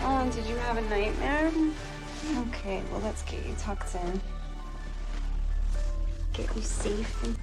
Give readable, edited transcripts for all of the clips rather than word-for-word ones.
Oh, did you have a nightmare? Okay, well, let's get you tucked in. Get you safe and...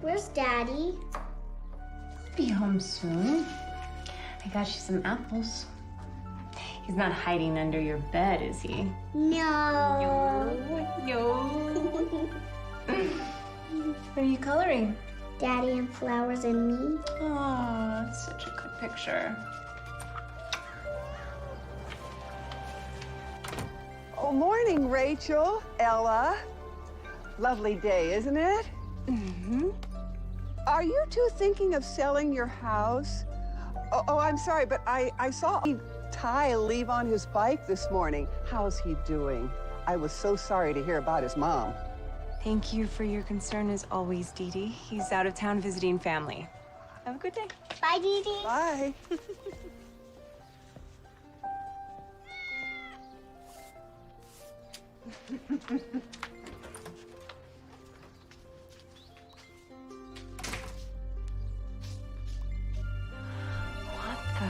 Where's Daddy? Be home soon. I got you some apples. He's not hiding under your bed, is he? No. No. What are you coloring? Daddy and flowers and me. Oh, it's such a good picture. Oh, morning, Rachel, Ella. Lovely day, isn't it? Mm-hmm. Are you two thinking of selling your house? Oh, I'm sorry, but I saw Ty leave on his bike this morning. How's he doing? I was so sorry to hear about his mom. Thank you for your concern as always, Dee Dee. He's out of town visiting family. Have a good day. Bye, Dee Dee. Bye. What the?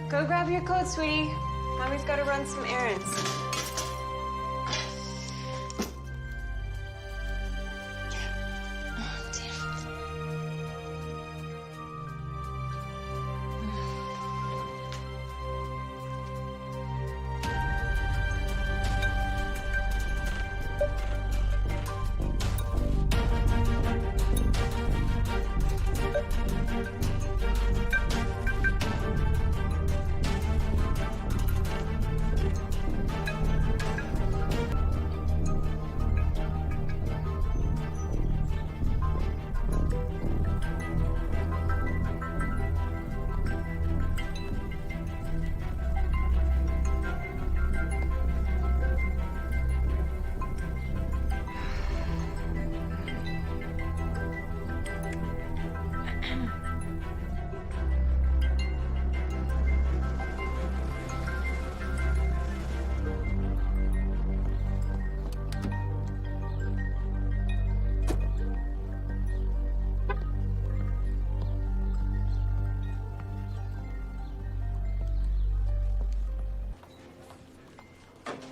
Go grab your coat, sweetie. Mommy's got to run some errands.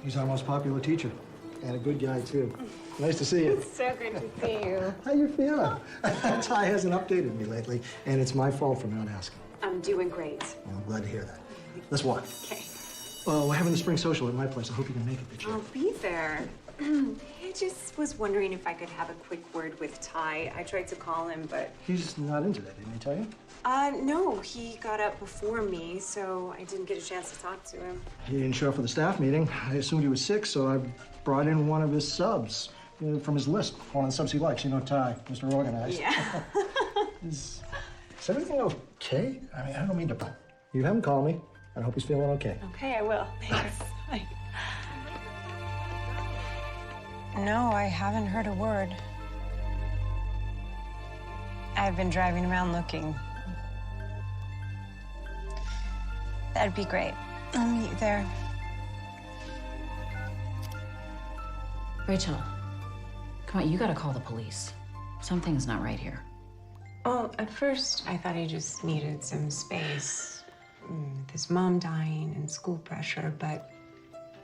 He's our most popular teacher, and a good guy, too. Nice to see you. It's so good to see you. How you feeling? Ty hasn't updated me lately, and it's my fault for not asking. I'm doing great. Well, I'm glad to hear that. Let's walk. Okay. We're having the spring social at my place. I hope you can make it this year. I'll be there. I just was wondering if I could have a quick word with Ty. I tried to call him, but... He's not into that, didn't he tell you? No, he got up before me, so I didn't get a chance to talk to him. He didn't show up for the staff meeting. I assumed he was sick, so I brought in one of his subs from his list. One of the subs he likes. You know, Ty, Mr. Organized. Yeah. Is everything okay? I mean, I don't mean to... You have him call me. I hope he's feeling okay. Okay, I will. Thanks. Bye. No, I haven't heard a word. I've been driving around looking. That'd be great. I'll meet you there. Rachel, come on, you gotta call the police. Something's not right here. Well, at first, I thought he just needed some space. With his mom dying and school pressure, but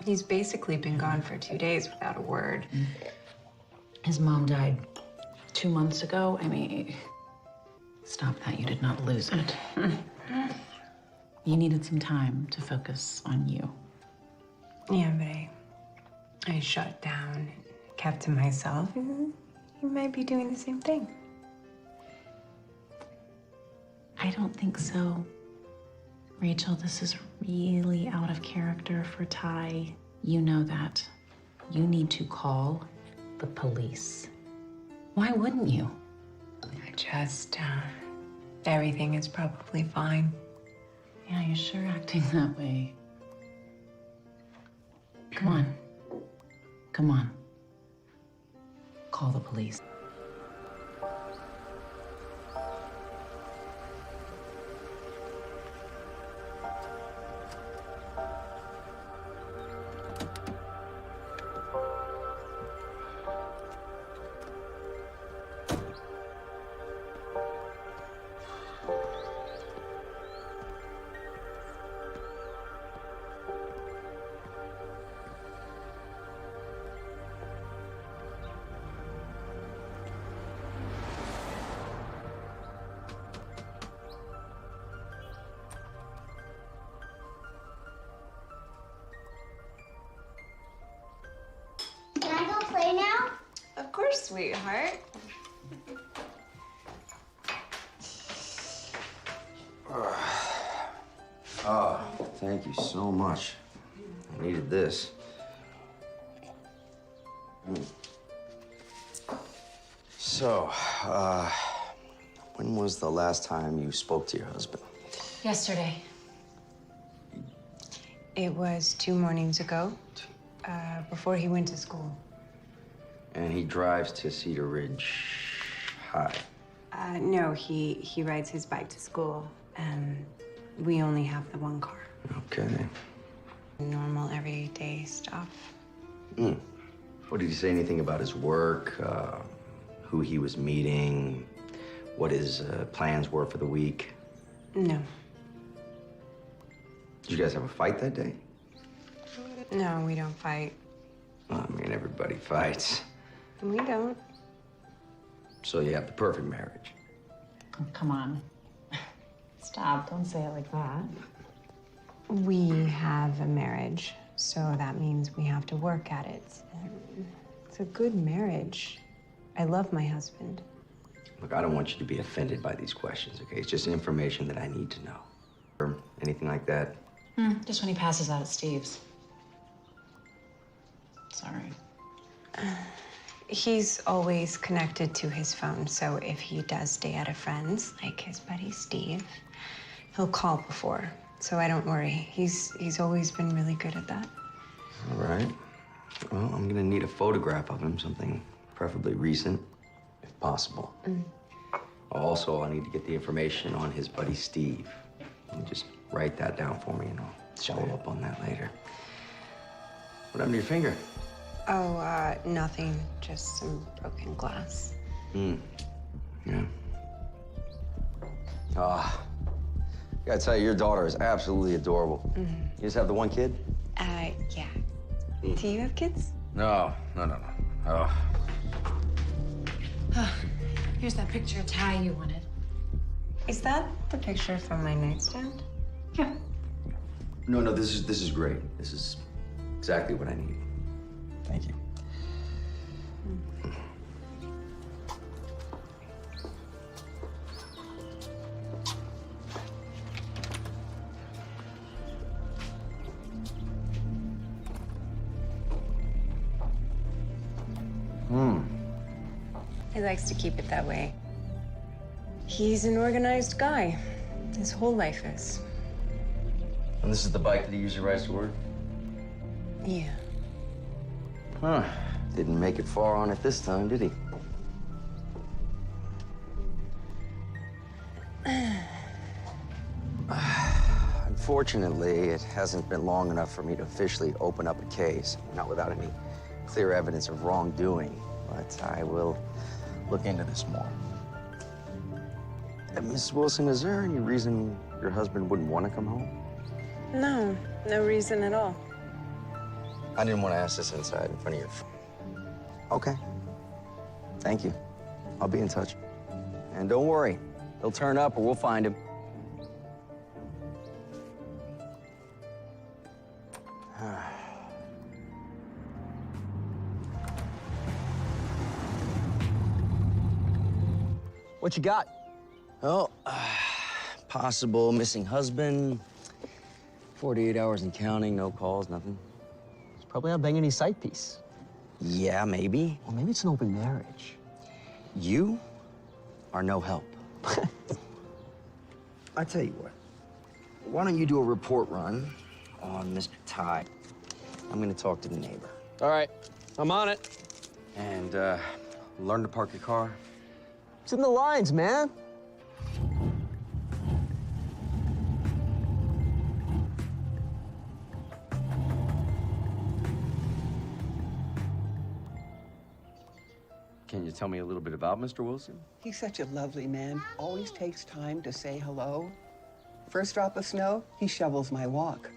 he's basically been gone for 2 days without a word. His mom died 2 months ago. I mean, stop that. You did not lose it. You needed some time to focus on you. Yeah, but I shut down and kept to myself. He might be doing the same thing. I don't think so. Rachel, this is really out of character for Ty. You know that. You need to call the police. Why wouldn't you? Everything is probably fine. Yeah, you're sure acting that way. Come on. Come on. Call the police. Can I go play now? Of course, sweetheart. Oh, thank you so much. I needed this. So, when was the last time you spoke to your husband? Yesterday. It was 2 mornings ago, before he went to school. And he drives to Cedar Ridge High. No, he rides his bike to school, and we only have the one car. Okay. Normal, everyday stuff. What, did he say anything about his work, who he was meeting, what his plans were for the week? No. Did you guys have a fight that day? No, we don't fight. Well, I mean, everybody fights. We don't. So you have the perfect marriage. Oh, come on. Stop. Don't say it like that. We have a marriage, so that means we have to work at it. It's a good marriage. I love my husband. Look, I don't want you to be offended by these questions, okay? It's just information that I need to know. Or anything like that. Just when he passes out at Steve's. Sorry. He's always connected to his phone, so if he does stay at a friend's, like his buddy Steve, he'll call before. So I don't worry. He's always been really good at that. All right. Well, I'm gonna need a photograph of him, something preferably recent, if possible. Also, I need to get the information on his buddy Steve. You just write that down for me, and I'll follow up on that later. What happened to your finger? Oh, nothing. Just some broken glass. Yeah. Ah, gotta tell you, your daughter is absolutely adorable. You just have the one kid? Yeah. Do you have kids? No. Oh. Here's that picture of Ty you wanted. Is that the picture from my nightstand? Yeah. No, this is great. This is exactly what I need. Thank you. He likes to keep it that way. He's an organized guy. His whole life is. And this is the bike that he usually rides to work? Yeah. Huh. Didn't make it far on it this time, did he? Unfortunately, it hasn't been long enough for me to officially open up a case, not without any clear evidence of wrongdoing. But I will look into this more. Mrs. Wilson, is there any reason your husband wouldn't want to come home? No, no reason at all. I didn't want to ask this inside in front of your... Okay. Thank you. I'll be in touch. And don't worry, he'll turn up or we'll find him. What you got? Well, possible missing husband, 48 hours and counting, no calls, nothing. It's probably not banging any side piece. Yeah, maybe. Well, maybe it's an open marriage. You are no help. I tell you what, why don't you do a report run on Mr. Ty? I'm gonna talk to the neighbor. All right, I'm on it. And learn to park your car. It's in the lines, man. Can you tell me a little bit about Mr. Wilson? He's such a lovely man. Always takes time to say hello. First drop of snow, he shovels my walk.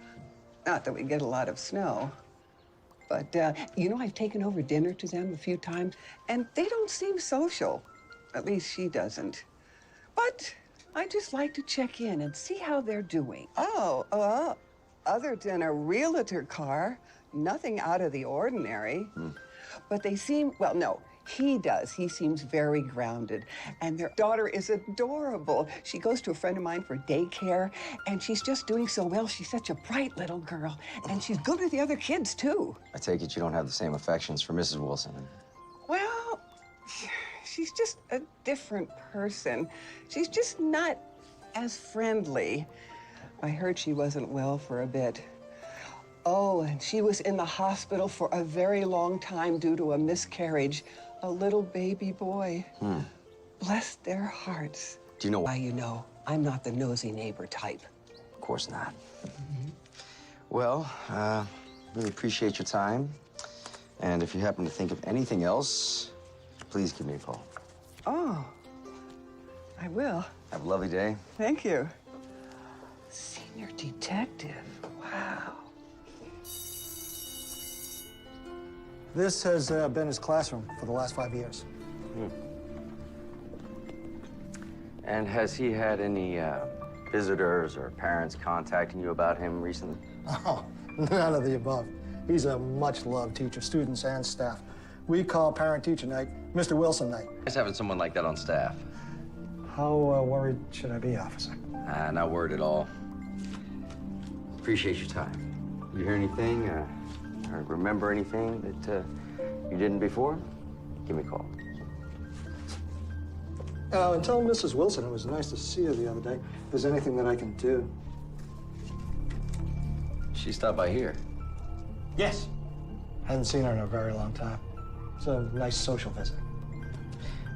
Not that we get a lot of snow. But, you know, I've taken over dinner to them a few times, and they don't seem social. At least she doesn't. But I just like to check in and see how they're doing. Oh, other than a realtor car, nothing out of the ordinary. But they seem, well, no, he does. He seems very grounded. And their daughter is adorable. She goes to a friend of mine for daycare, and she's just doing so well. She's such a bright little girl. And she's good with the other kids, too. I take it you don't have the same affections for Mrs. Wilson. Well, she's just a different person. She's just not as friendly. I heard she wasn't well for a bit. Oh, and she was in the hospital for a very long time due to a miscarriage. A little baby boy. Bless their hearts. Do you know Why, you know, I'm not the nosy neighbor type. Of course not. Well, really appreciate your time. And if you happen to think of anything else, please give me a call. Oh, I will. Have a lovely day. Thank you. Senior detective. Wow. This has been his classroom for the last 5 years. And has he had any visitors or parents contacting you about him recently? Oh, none of the above. He's a much-loved teacher, students and staff. We call parent-teacher night Mr. Wilson night. Nice having someone like that on staff. How worried should I be, officer? Not worried at all. Appreciate your time. You hear anything, or remember anything that you didn't before? Give me a call. And tell Mrs. Wilson it was nice to see her the other day. If there's anything that I can do. She stopped by here. Yes. Hadn't seen her in a very long time. It's a nice social visit.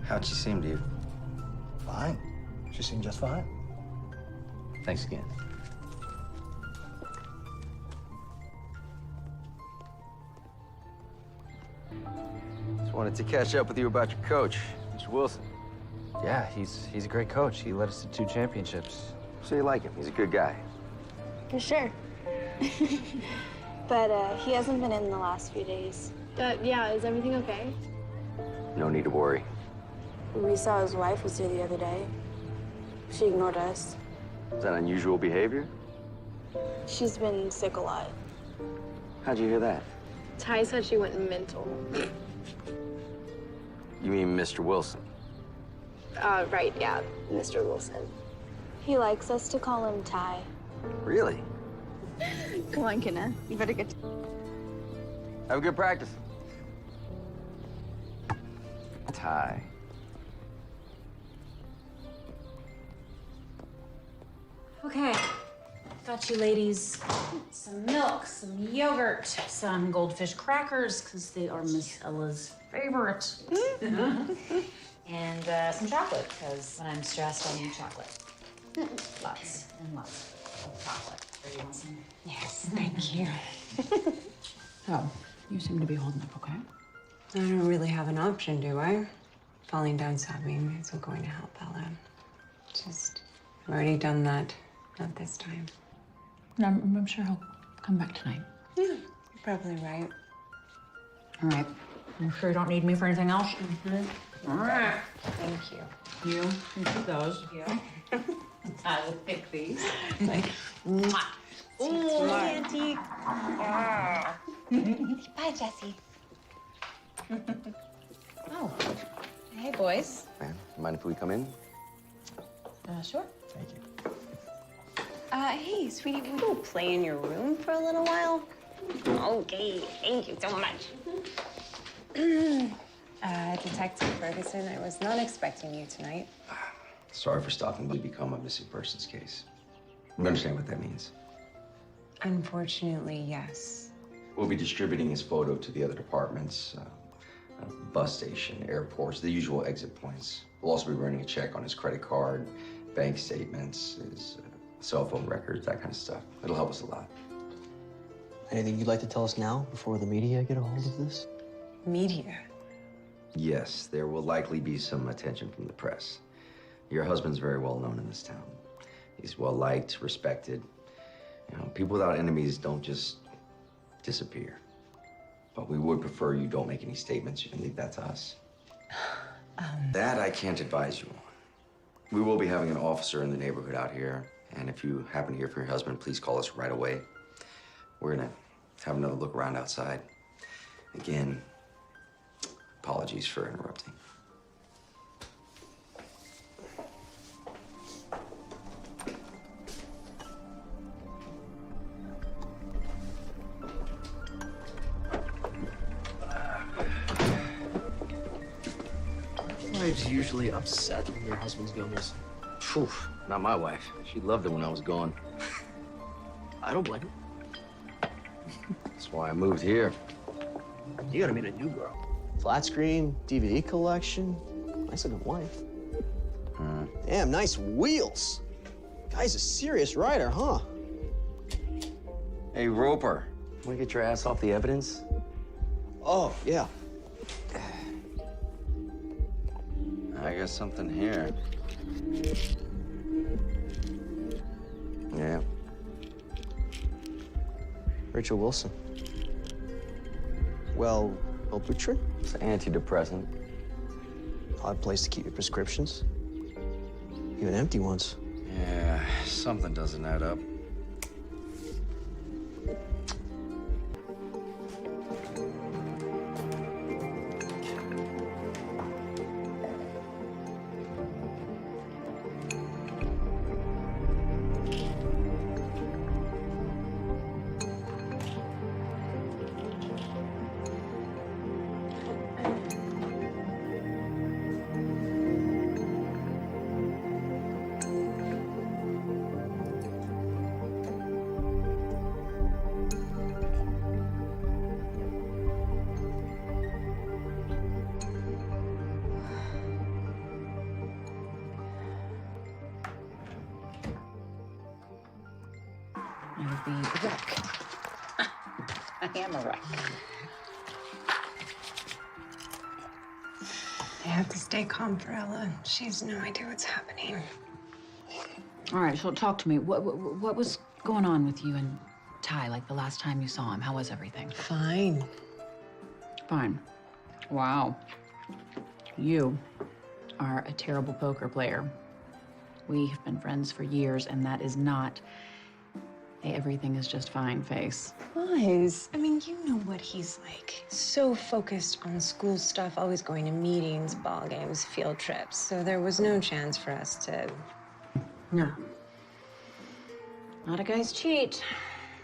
How'd she seem to you? Fine. She seemed just fine. Thanks again. Just wanted to catch up with you about your coach, Mr. Wilson. Yeah, he's a great coach. He led us to 2 championships. So you like him? He's a good guy. For sure. But he hasn't been in the last few days. Yeah, is everything okay? No need to worry. We saw his wife was here the other day. She ignored us. Is that unusual behavior? She's been sick a lot. How'd you hear that? Ty said she went mental. You mean Mr. Wilson? Right, yeah, Mr. Wilson. He likes us to call him Ty. Really? Come on, Kenna. You better get... Have a good practice. Ty. Okay, got you ladies some milk, some yogurt, some goldfish crackers, because they are Miss Ella's favorite. And some chocolate, because when I'm stressed, I need chocolate. Lots and lots of chocolate. Do you want some? Yes, thank you. Oh, you seem to be holding up okay. I don't really have an option, do I? Falling down sobbing isn't going to help Ella. Just, I've already done that. Not this time. No, I'm sure he'll come back tonight. Yeah, you're probably right. All right. I'm sure you don't need me for anything else? Mm-hmm. All right. Thank you. You can keep those. Yeah. I will pick these. Like, Mwah. Ooh, Auntie. Bye, Jesse. Oh, Hey, boys. Man, mind if we come in? Sure. Thank you. Hey, sweetie, we go play in your room for a little while? Okay, thank you so much. Detective Ferguson, I was not expecting you tonight. Sorry for stopping to become a missing persons case. You understand what that means? unfortunately, yes. We'll be distributing his photo to the other departments, bus station, airports, the usual exit points. We'll also be running a check on his credit card, bank statements, his cell phone records, that kind of stuff. It'll help us a lot. Anything you'd like to tell us now before the media get a hold of this? Media? Yes, there will likely be some attention from the press. Your husband's very well known in this town. He's well liked, respected. You know, people without enemies don't just disappear. But we would prefer you don't make any statements. You can leave that to us. That I can't advise you on. We will be having an officer in the neighborhood out here, and if you happen to hear from your husband, please call us right away. We're gonna have another look around outside. Again, apologies for interrupting. Wives usually upset when their husbands go missing. Phew, not my wife. She loved it when I was gone. I don't blame her. That's why I moved here. You gotta meet a new girl. Flat screen, DVD collection. Nice looking wife. Damn, nice wheels. Guy's a serious rider, huh? Hey, Roper, wanna get your ass off the evidence? Oh, yeah. I got something here. Yeah. Rachel Wilson. Well, Wellbutrin? It's an antidepressant. Odd place to keep your prescriptions. Even empty ones. Yeah, something doesn't add up. I would be a wreck. I am a wreck. I have to stay calm for Ella. She has no idea what's happening. All right, so talk to me. What was going on with you and Ty, like the last time you saw him? How was everything? Fine. Fine. Wow. You are a terrible poker player. We have been friends for years, and that is not a everything is just fine face. Lies. I mean, you know what he's like. So focused on school stuff, always going to meetings, ball games, field trips. So there was no chance for us to... No. A lot of guys cheat.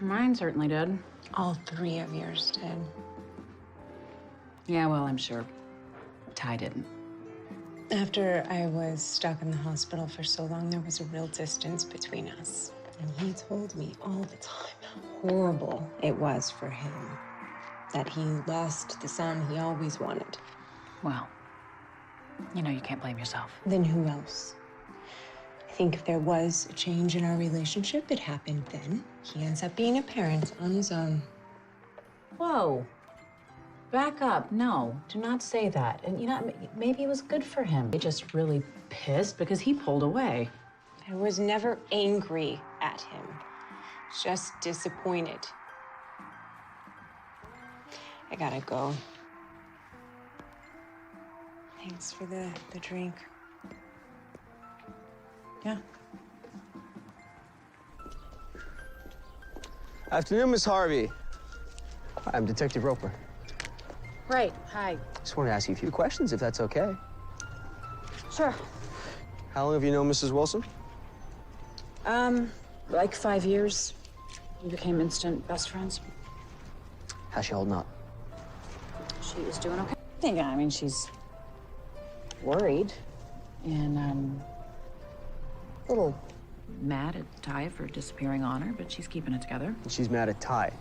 Mine certainly did. All three of yours did. Yeah, well, I'm sure Ty didn't. After I was stuck in the hospital for so long, there was a real distance between us. And he told me all the time how horrible it was for him. That he lost the son he always wanted. Well, you know you can't blame yourself. Then who else? I think if there was a change in our relationship, it happened then. He ends up being a parent on his own. Whoa. Back up. No, do not say that. And you know, maybe it was good for him. He just really pissed because he pulled away. I was never angry at him, just disappointed. I gotta go. Thanks for the drink. Yeah. Afternoon, Miss Harvey. Hi, I'm Detective Roper. Right, hi. Just wanted to ask you a few questions, if that's okay. Sure. How long have you known Mrs. Wilson? Like 5 years. We became instant best friends. How's she holding up? She is doing okay. I mean, she's worried and, A little mad at Ty for disappearing on her, but she's keeping it together. She's mad at Ty.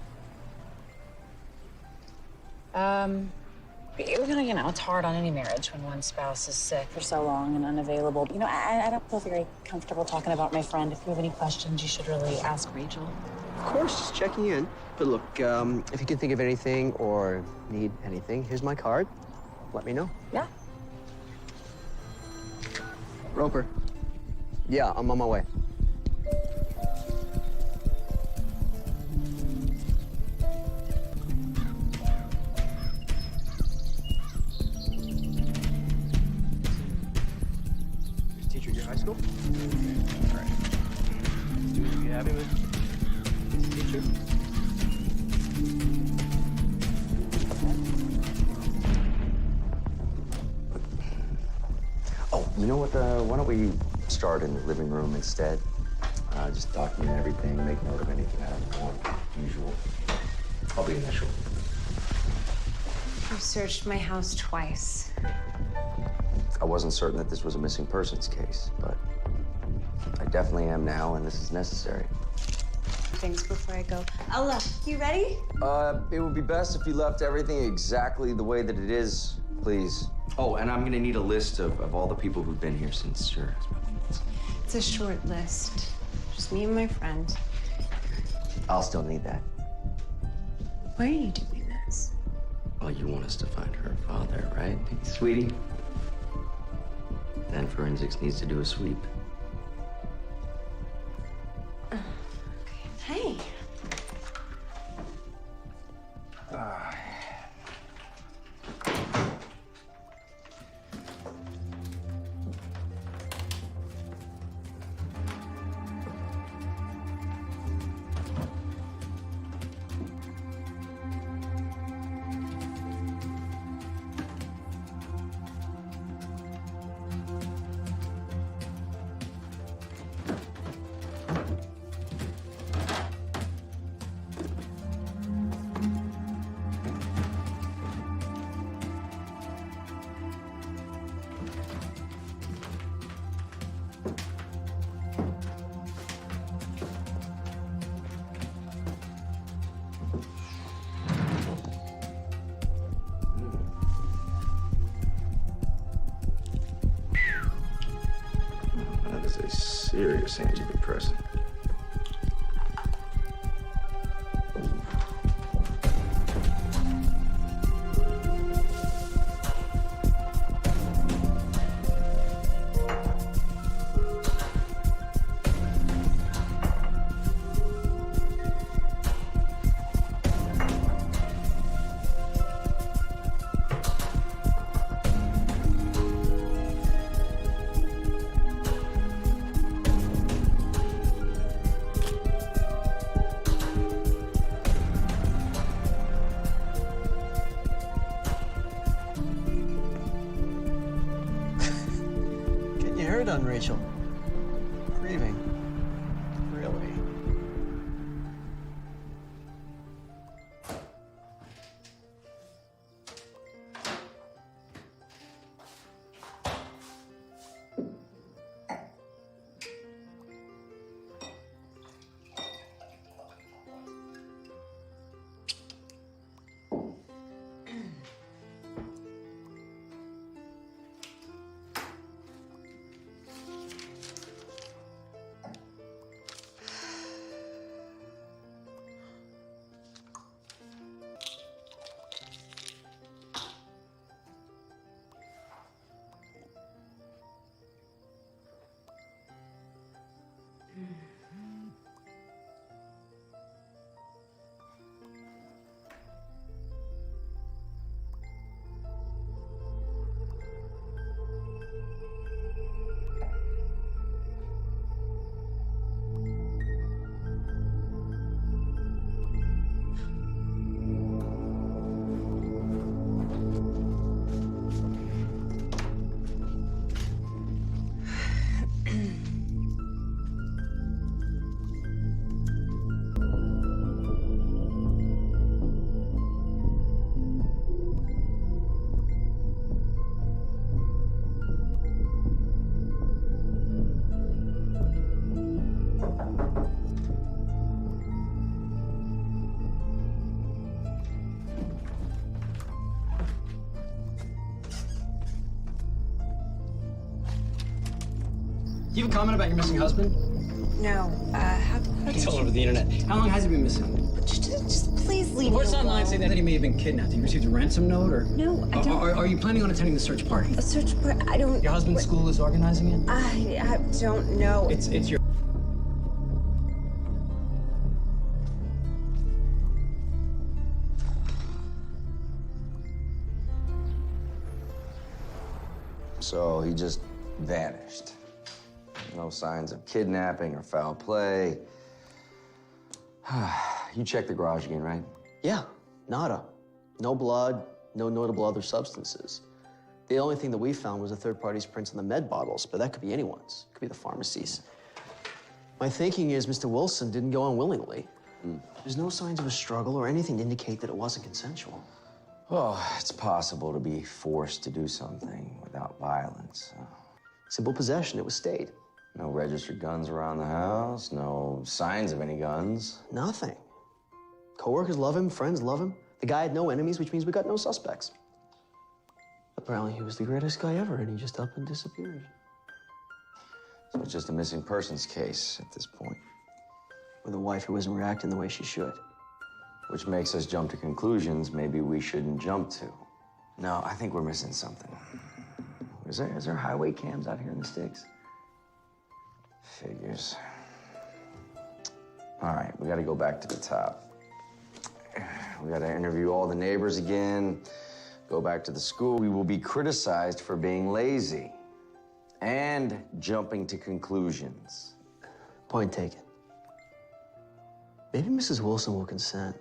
you know, it's hard on any marriage when one spouse is sick for so long and unavailable. You know, I don't feel very comfortable talking about my friend. If you have any questions, you should really ask Rachel. Of course, just checking in. But look, if you can think of anything or need anything, here's my card. Let me know. Yeah. Roper. Yeah, I'm on my way. Teacher at your high school? All right. Students, you happy with teacher? Oh, you know what? Why don't we start in the living room instead? Just document everything, make note of anything I don't want. Usual. I'll be initial. I've searched my house twice. I wasn't certain that this was a missing persons case, but I definitely am now, and this is necessary. Things before I go. Ella, you ready? It would be best if you left everything exactly the way that it is, please. Oh, and I'm gonna need a list of all the people who've been here since your husband. It's a short list. Just me and my friend. I'll still need that. Why are you doing this? Well, you want us to find her father, right, sweetie? Then forensics needs to do a sweep. Hey. That is a serious antidepressant. Getting your hair done, Rachel. Grieving. Really? you have a comment about your missing husband? No, how It's all over the internet. How long has he been missing? just please leave me Reports alone. online say that he may have been kidnapped. You received a ransom note, or? No, I don't. Are you planning on attending the search party? A search party? I don't. Your husband's school is organizing it? I don't know. It's your... So he just vanished. No signs of kidnapping or foul play. You checked the garage again, right? Yeah, nada. No blood, no notable other substances. The only thing that we found was a third party's prints on the med bottles, but that could be anyone's. It could be the pharmacy's. My thinking is Mr. Wilson didn't go unwillingly. There's no signs of a struggle or anything to indicate that it wasn't consensual. Well, it's possible to be forced to do something without violence. Simple possession, it was stayed. No registered guns around the house, no signs of any guns. Nothing. Coworkers love him, friends love him. The guy had no enemies, which means we got no suspects. Apparently he was the greatest guy ever, and he just up and disappeared. So it's just a missing persons case at this point. With a wife who isn't reacting the way she should. Which makes us jump to conclusions maybe we shouldn't jump to. No, I think we're missing something. Is there highway cams out here in the sticks? Figures. All right, we gotta go back to the top. We gotta interview all the neighbors again, go back to the school. We will be criticized for being lazy and jumping to conclusions. Point taken. Maybe Mrs. Wilson will consent.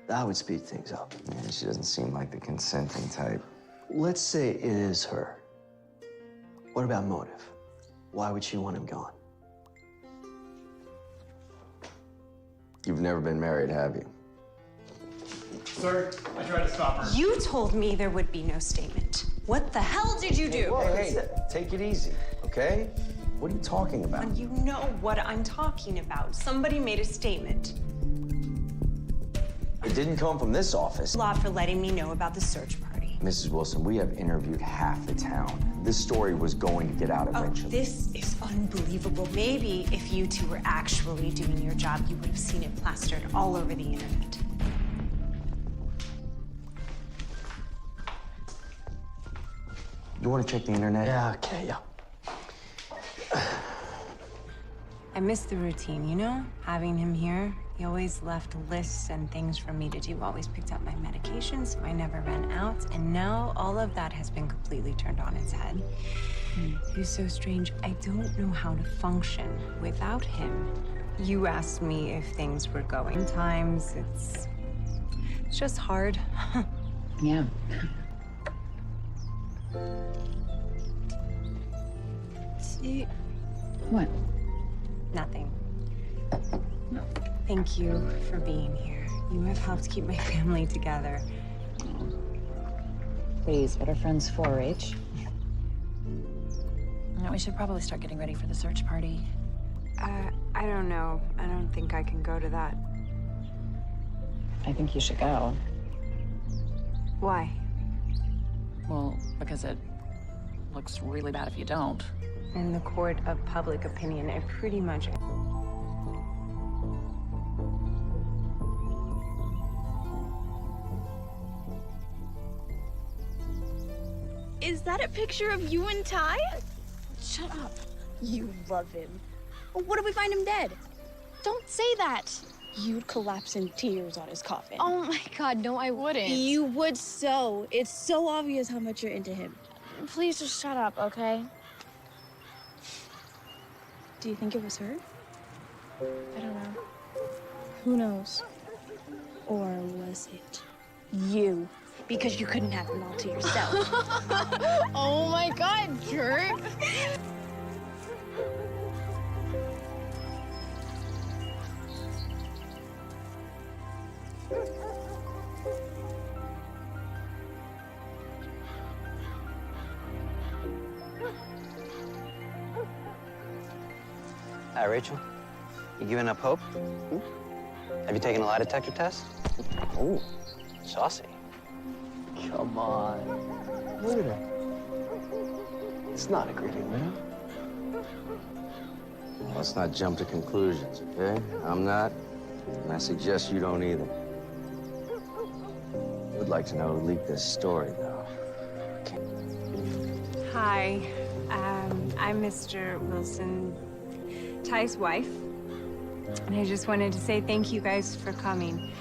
That would speed things up. Yeah, she doesn't seem like the consenting type. Let's say it is her. What about motive? Why would she want him gone? You've never been married, have you? Sir, I tried to stop her. You told me there would be no statement. What the hell did you do? Hey, take it easy, okay? What are you talking about? And you know what I'm talking about. Somebody made a statement. It didn't come from this office. Law for letting me know about the search party. Mrs. Wilson, we have interviewed half the town. This story was going to get out eventually. Oh, this is unbelievable. Maybe if you two were actually doing your job, you would have seen it plastered all over the internet. You want to check the internet? Yeah, okay, yeah. I miss the routine, you know? Having him here, he always left lists and things for me to do, always picked up my medications so I never ran out, and now all of that has been completely turned on its head. It is so strange. I don't know how to function without him. You asked me if things were going. Sometimes it's just hard. Yeah. See? What? Nothing. Thank you for being here. You have helped keep my family together. Please, what are friends for, Rach? We should probably start getting ready for the search party. I don't know. I don't think I can go to that. I think you should go. Why? Well, because it looks really bad if you don't. In the court of public opinion, I pretty much... Is that a picture of you and Ty? Shut up. You love him. What if we find him dead? Don't say that. You'd collapse in tears on his coffin. Oh my God, no, I wouldn't. You would so. It's so obvious how much you're into him. Please just shut up, okay? Do you think it was her? I don't know. Who knows? Or was it you? Because you couldn't have him all to yourself. Oh my God, jerk! Hi, Rachel. You giving up hope? Have you taken a lie detector test? Oh, saucy. Come on. Look at her. It's not a greeting, man. Let's not jump to conclusions, okay? I'm not, and I suggest you don't either. I would like to know who leaked this story, though. Hi, I'm Mr. Wilson, Ty's wife, and I just wanted to say thank you guys for coming.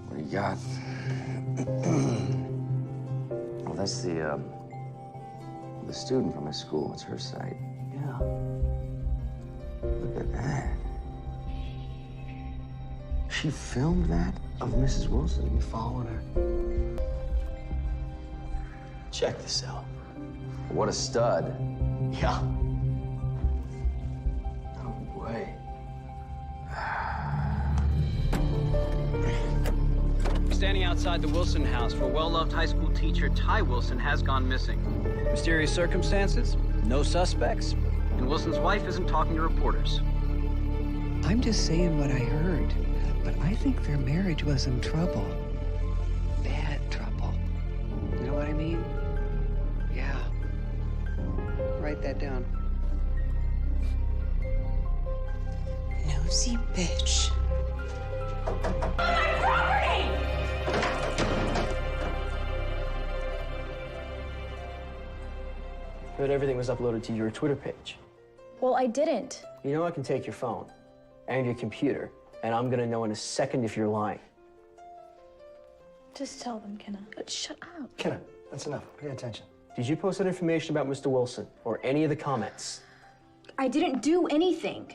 What do you got? Well, that's the student from his school. It's her site. Yeah. Look at that. She filmed that of Mrs. Wilson. You following her? Check this out. What a stud. Yeah. No way. Standing outside the Wilson house where well-loved high school teacher Ty Wilson has gone missing. Mysterious circumstances, no suspects, and Wilson's wife isn't talking to reporters. I'm just saying what I heard, but I think their marriage was in trouble. Bad trouble. You know what I mean? Yeah. Write that down. Nosy bitch. But everything was uploaded to your Twitter page. Well, I didn't. You know I can take your phone and your computer, and I'm gonna know in a second if you're lying. Just tell them, Kenna. Shut up. Kenna, that's enough. Pay attention. Did you post that information about Mr. Wilson or any of the comments? I didn't do anything.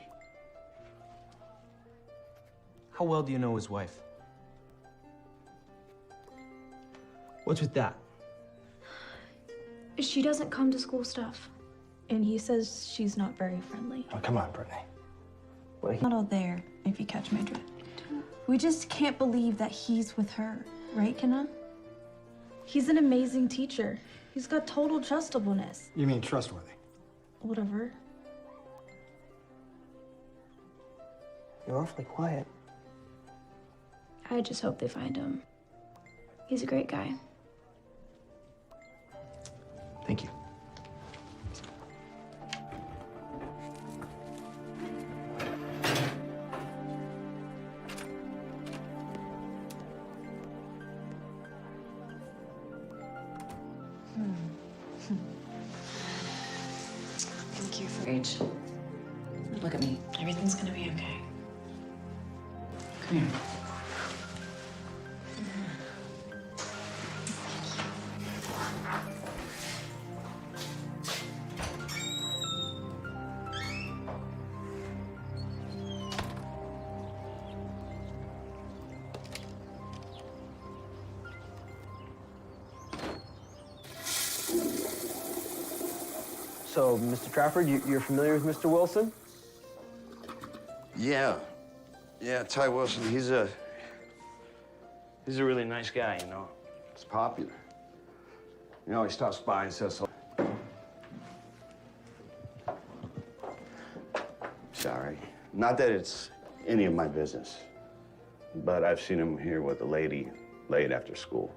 How well do you know his wife? What's with that? She doesn't come to school stuff. And he says she's not very friendly. Oh, come on, Brittany. Well, Not all there, if you catch my drift. We just can't believe that he's with her, right, Kenna? He's an amazing teacher. He's got total trustableness. You mean trustworthy? Whatever. You're awfully quiet. I just hope they find him. He's a great guy. Thank you. Thank you for... Rach, look at me. Everything's gonna be okay. Come here. So, Mr. Trafford, you're familiar with Mr. Wilson? Yeah. Yeah, Ty Wilson, he's a really nice guy, you know. He's popular. You know, he stops by and says so. Sorry. Not that it's any of my business, but I've seen him here with a lady late after school.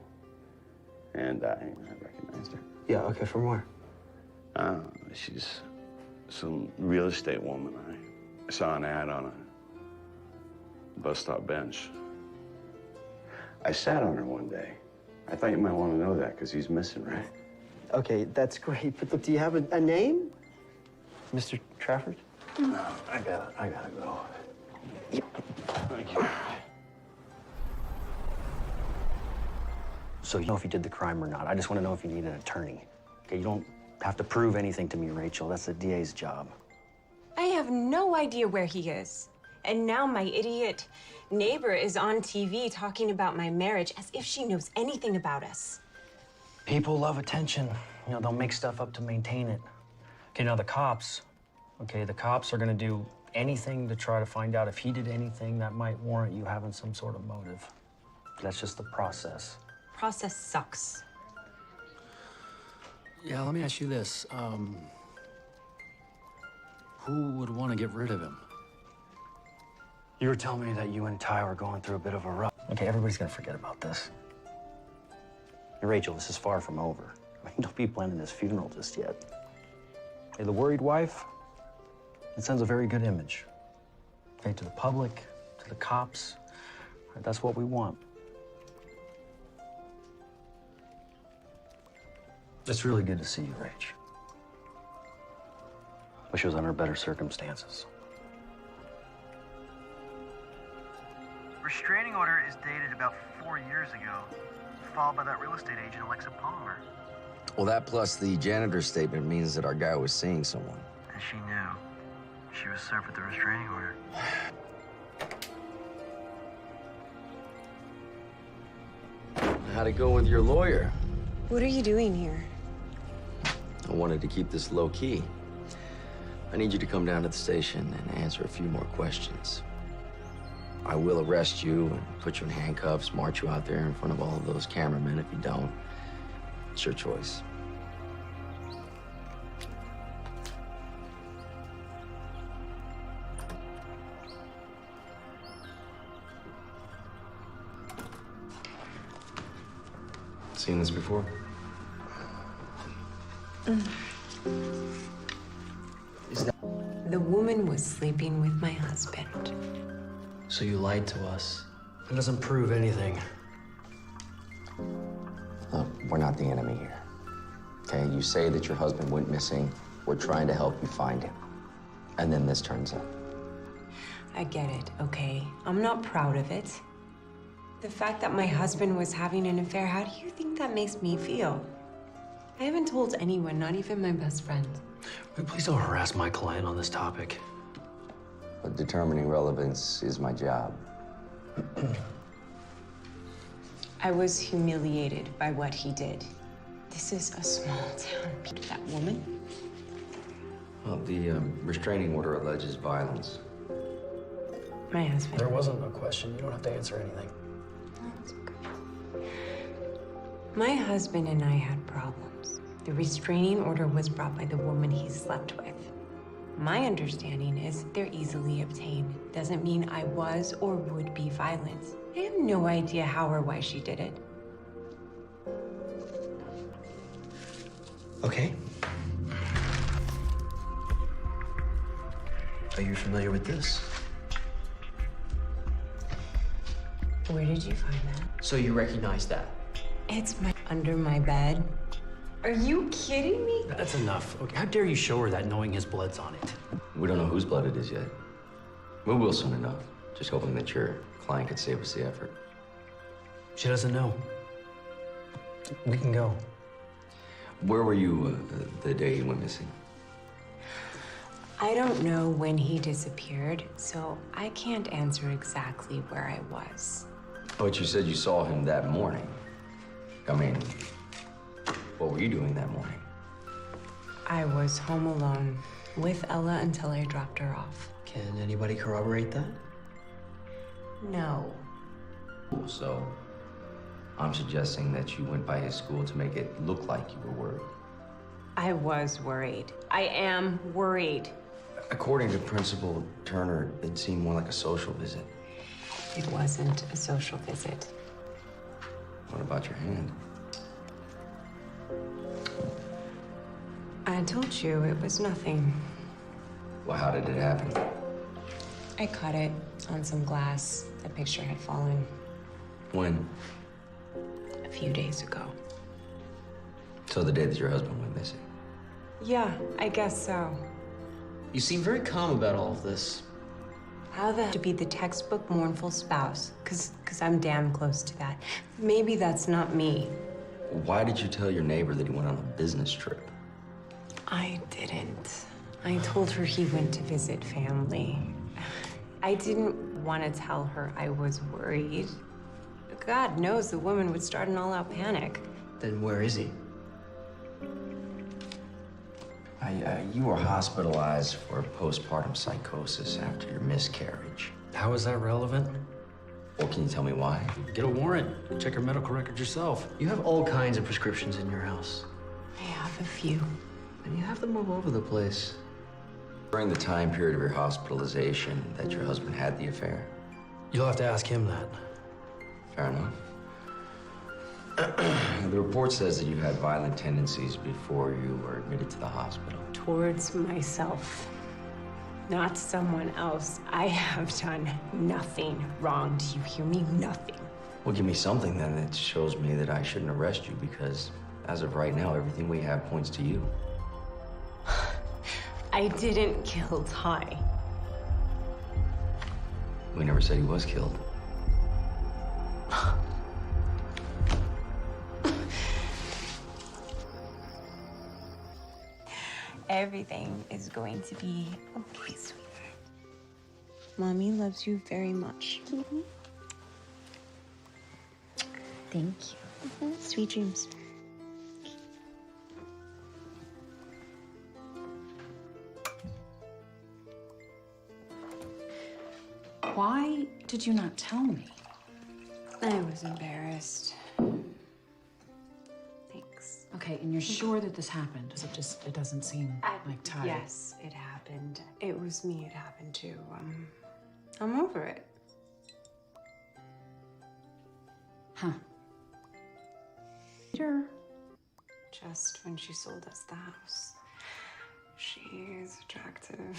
And I recognized her. Yeah, okay, from where? She's some real estate woman. I saw an ad on a bus stop bench. I sat on her one day. I thought you might want to know that because he's missing, right? Okay, that's great, but look, do you have a name? Mr. Trafford? No, I gotta go. Thank you. So you know if you did the crime or not. I just want to know if you need an attorney. Okay, you don't have to prove anything to me, Rachel. That's the DA's job. I have no idea where he is. And now my idiot neighbor is on TV talking about my marriage as if she knows anything about us. People love attention. You know, they'll make stuff up to maintain it. Okay, now the cops are gonna do anything to try to find out if he did anything that might warrant you having some sort of motive. That's just the process. Process sucks. Yeah, let me ask you this. Who would want to get rid of him? You were telling me that you and Ty were going through a bit of a rough. Okay, everybody's gonna forget about this. Hey, Rachel, this is far from over. I mean, don't be planning this funeral just yet. Hey, the worried wife, it sends a very good image. Okay, to the public, to the cops. That's what we want. It's really good to see you, Rach. Wish it was under better circumstances. Restraining order is dated about 4 years ago, followed by that real estate agent, Alexa Palmer. Well, that plus the janitor's statement means that our guy was seeing someone. And she knew. She was served with the restraining order. How'd it go with your lawyer? What are you doing here? I wanted to keep this low key. I need you to come down to the station and answer a few more questions. I will arrest you and put you in handcuffs, march you out there in front of all of those cameramen. If you don't, it's your choice. Seen this before? The woman was sleeping with my husband. So you lied to us. It doesn't prove anything. Look, we're not the enemy here. Okay, you say that your husband went missing. We're trying to help you find him. And then this turns up. I get it, okay? I'm not proud of it. The fact that my husband was having an affair, how do you think that makes me feel? I haven't told anyone, not even my best friend. Please don't harass my client on this topic. But determining relevance is my job. I was humiliated by what he did. This is a small town. That woman? Well, the restraining order alleges violence. My husband. There wasn't a question. You don't have to answer anything. My husband and I had problems. The restraining order was brought by the woman he slept with. My understanding is they're easily obtained. Doesn't mean I was or would be violent. I have no idea how or why she did it. Okay. Are you familiar with this? Where did you find that? So you recognize that? It's under my bed. Are you kidding me? That's enough. Okay, how dare you show her that knowing his blood's on it? We don't know whose blood it is yet. We will soon enough. Just hoping that your client could save us the effort. She doesn't know. We can go. Where were you the day he went missing? I don't know when he disappeared, so I can't answer exactly where I was. But you said you saw him that morning. I mean, what were you doing that morning? I was home alone with Ella until I dropped her off. Can anybody corroborate that? No. So, I'm suggesting that you went by his school to make it look like you were worried. I was worried. I am worried. According to Principal Turner, it seemed more like a social visit. It wasn't a social visit. What about your hand? I told you it was nothing. Well, how did it happen? I cut it on some glass. The picture had fallen. When? A few days ago. So the day that your husband went missing? Yeah, I guess so. You seem very calm about all of this. How to be the textbook mournful spouse, cause I'm damn close to that. Maybe that's not me. Why did you tell your neighbor that he went on a business trip? I didn't. I told her he went to visit family. I didn't want to tell her I was worried. God knows the woman would start an all-out panic. Then where is he? You were hospitalized for postpartum psychosis after your miscarriage. How is that relevant? Or can you tell me why? Get a warrant. Check your medical records yourself. You have all kinds of prescriptions in your house. I have a few. And you have them all over the place. During the time period of your hospitalization that your husband had the affair? You'll have to ask him that. Fair enough. The report says that you had violent tendencies before you were admitted to the hospital. Towards myself, not someone else. I have done nothing wrong. Do you hear me? Nothing. Well, give me something then that shows me that I shouldn't arrest you, because as of right now, everything we have points to you. I didn't kill Ty. We never said he was killed. Everything is going to be okay, sweetheart. Mommy loves you very much. Thank you. Sweet dreams. Why did you not tell me? I was embarrassed. Thanks. Okay, and you're sure that this happened? It doesn't seem like Ty. Yes, it happened. It was me it happened to. I'm over it. Huh. Peter. Just when she sold us the house. She's attractive.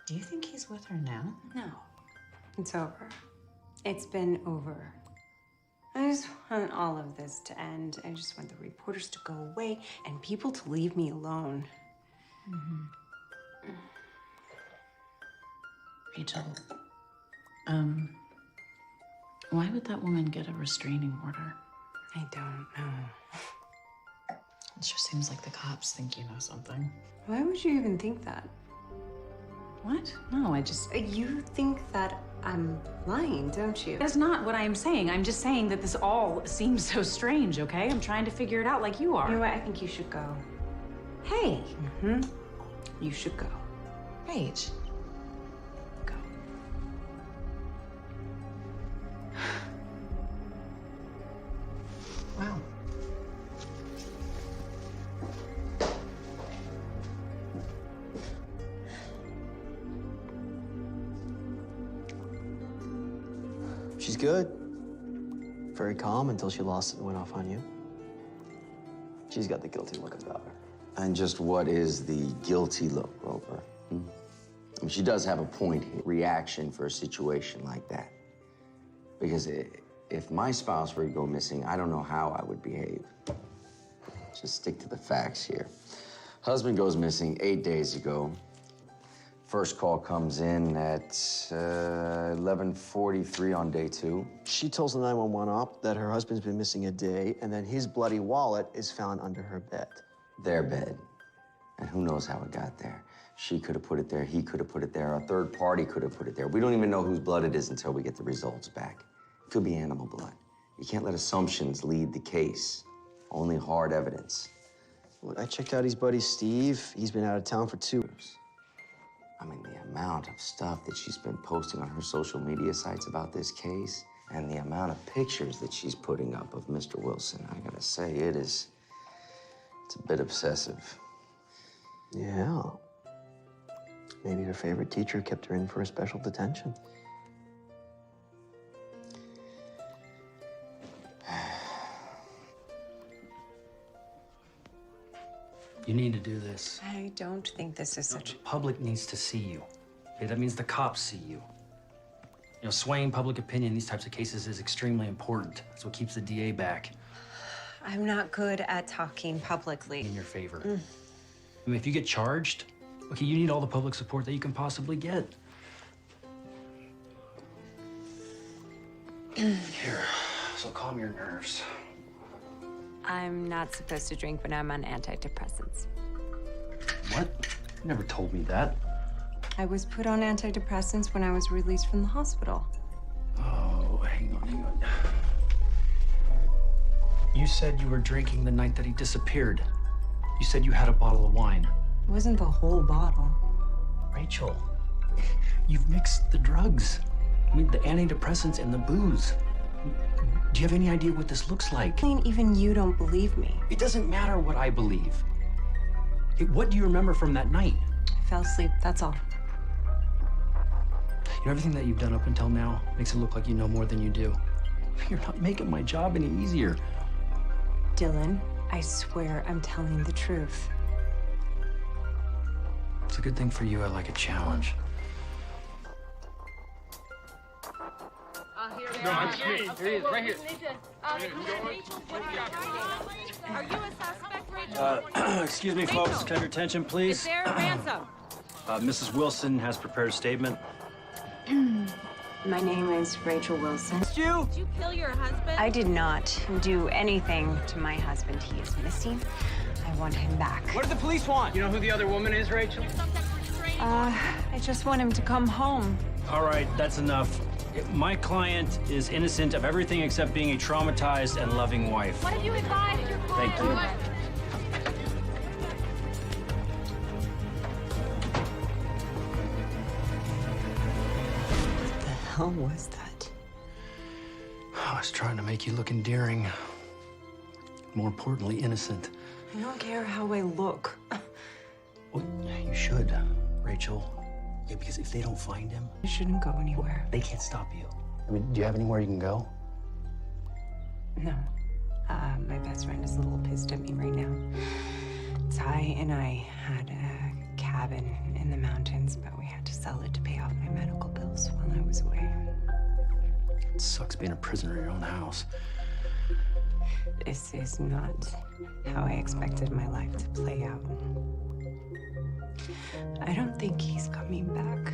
Do you think he's with her now? No. It's over. It's been over. I just want all of this to end. I just want the reporters to go away and people to leave me alone. Rachel, why would that woman get a restraining order? I don't know. It just seems like the cops think you know something. Why would you even think that? What? No, I just... You think that I'm lying, don't you? That's not what I'm saying. I'm just saying that this all seems so strange, okay? I'm trying to figure it out like you are. You know what? I think you should go. Hey. You should go. Rach. Go. Wow. She's good. Very calm until she lost it and went off on you. She's got the guilty look about her. And just what is the guilty look, Roper? I mean, she does have a point here. Reaction for a situation like that. Because if my spouse were to go missing, I don't know how I would behave. Just stick to the facts here. Husband goes missing 8 days ago. First call comes in at 11:43 on day 2. She tells the 911 op that her husband's been missing a day, and then his bloody wallet is found under her bed. Their bed. And who knows how it got there. She could have put it there, he could have put it there, a third party could have put it there. We don't even know whose blood it is until we get the results back. It could be animal blood. You can't let assumptions lead the case. Only hard evidence. Look, I checked out his buddy Steve. He's been out of town for 2 years. I mean, the amount of stuff that she's been posting on her social media sites about this case and the amount of pictures that she's putting up of Mr. Wilson, I gotta say, it's a bit obsessive. Yeah. Maybe her favorite teacher kept her in for a special detention. You need to do this. I don't think this is such... The public needs to see you. Okay, that means the cops see you. You know, swaying public opinion in these types of cases is extremely important. That's what keeps the DA back. I'm not good at talking publicly. In your favor. I mean, if you get charged, okay, you need all the public support that you can possibly get. Here, so calm your nerves. I'm not supposed to drink when I'm on antidepressants. What? You never told me that. I was put on antidepressants when I was released from the hospital. Oh, hang on. You said you were drinking the night that he disappeared. You said you had a bottle of wine. It wasn't the whole bottle. Rachel, you've mixed the drugs. I mean, the antidepressants and the booze. Do you have any idea what this looks like? Even you don't believe me. It doesn't matter what I believe. Hey, what do you remember from that night? I fell asleep, that's all. You know, everything that you've done up until now makes it look like you know more than you do. You're not making my job any easier. Dylan, I swear I'm telling the truth. It's a good thing for you. I like a challenge. No, it's me. Here he is, right here. Are you a suspect, Rachel? Excuse me, folks. Can I have your attention, please? Is there a ransom? Mrs. Wilson has prepared a statement. My name is Rachel Wilson. Did you kill your husband? I did not do anything to my husband. He is missing. I want him back. What do the police want? You know who the other woman is, Rachel? I just want him to come home. All right, that's enough. My client is innocent of everything except being a traumatized and loving wife. What have you advised your client? Thank you. What the hell was that? I was trying to make you look endearing. More importantly, innocent. I don't care how I look. Well, you should, Rachel. Yeah, because if they don't find him... I shouldn't go anywhere. They can't stop you. I mean, do you have anywhere you can go? No. My best friend is a little pissed at me right now. Ty and I had a cabin in the mountains, but we had to sell it to pay off my medical bills while I was away. It sucks being a prisoner in your own house. This is not how I expected my life to play out. I don't think he's coming back.